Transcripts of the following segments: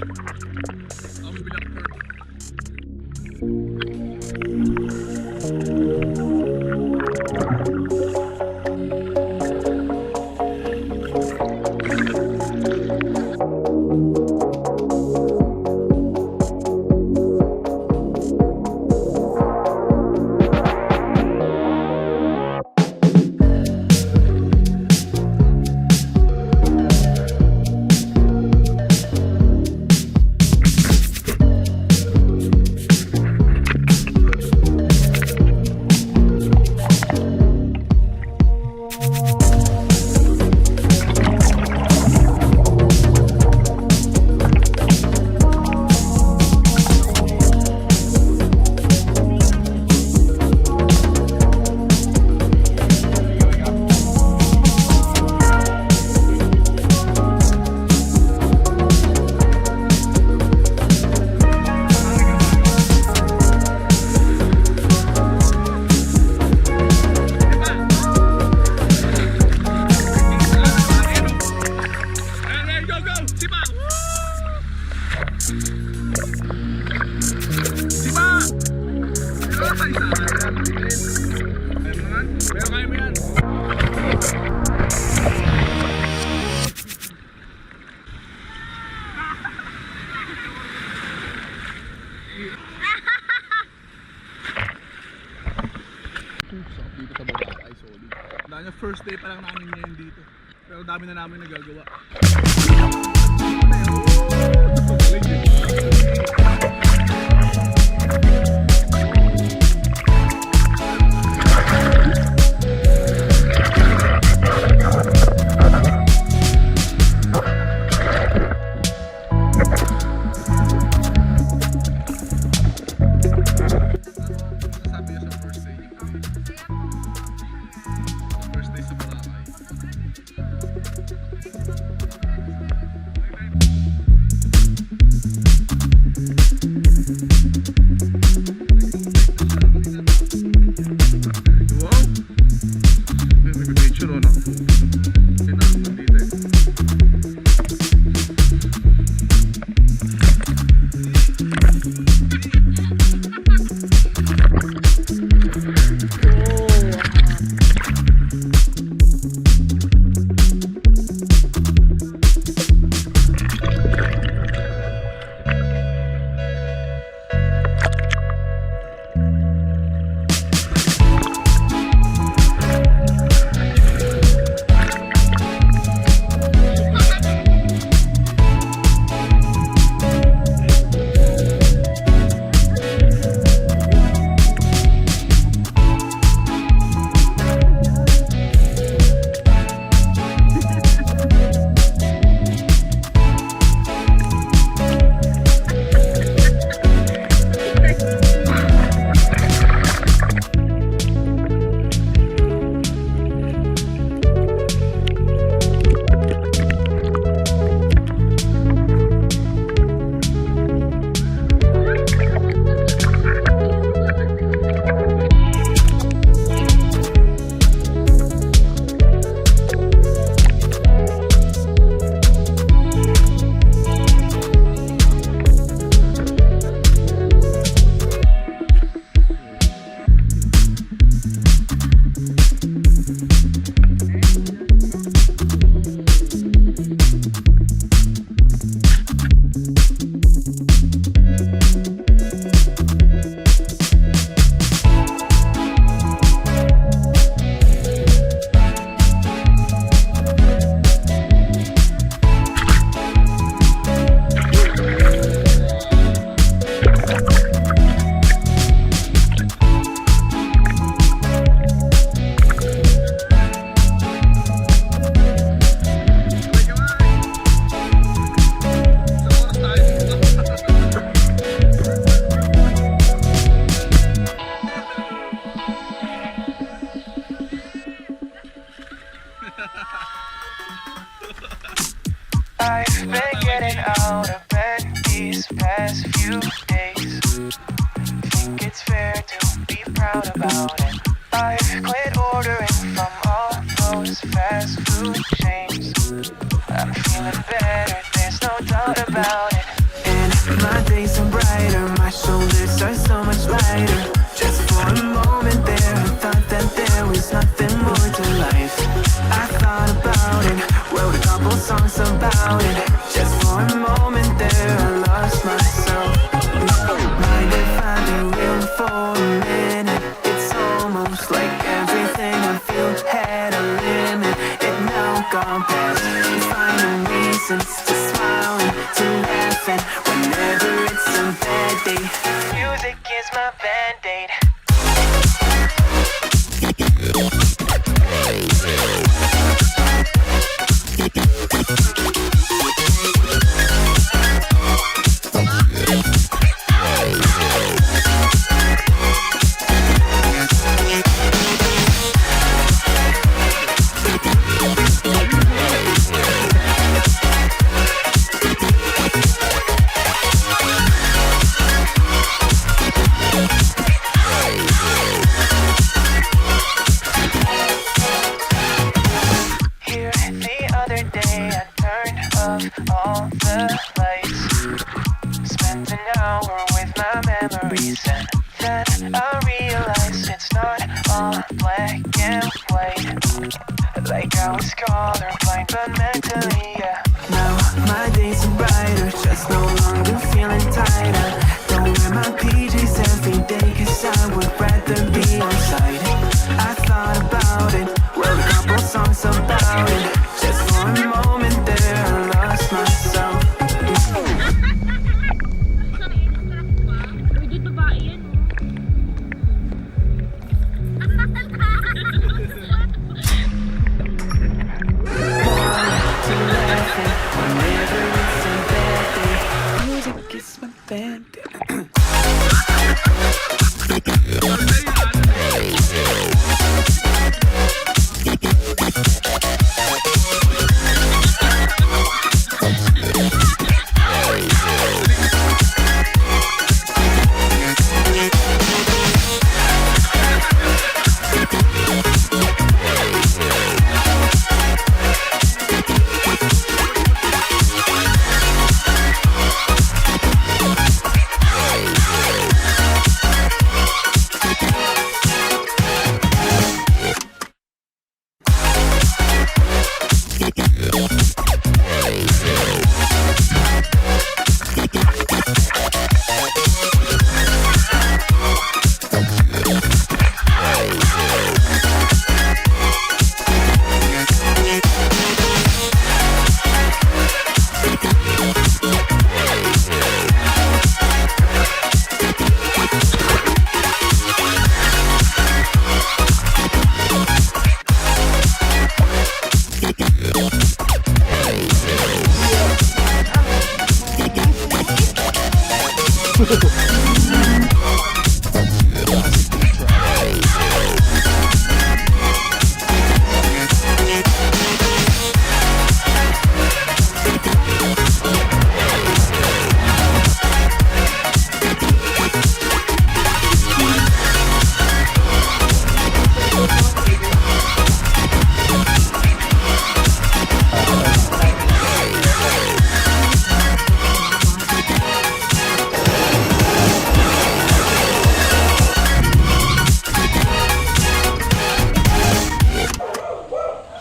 Ako bilang perk. Dito sa Boracay, solid. Dahil first day pa lang namin ngayon dito. Pero dami na namin nagagawa. days are brighter, my shoulders are so much lighter. Just for a moment there, I thought that there was nothing more to life. I thought about it, wrote a couple songs about it. Just for a moment there, I lost myself. Mind if I be real for a minute? It's almost like everything I feel had a limit. It now gone past, finding reasons to smile and to laugh. And whenever it's a bad day, music is my band-aid. All the lights, spent an hour with my memories, and then I realized it's not all black and white. Like I was colorblind, but mentally, yeah. Now my days are brighter, just no longer feeling tighter. Don't wear my PJs every day, 'cause I would rather be on site. I thought about it, wrote a couple songs about it. Just for a moment there, I lost myself. Whenever it's a bad day, music is my band.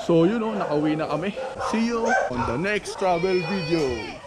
So yun o, nakauwi na kami. See you on the next travel video.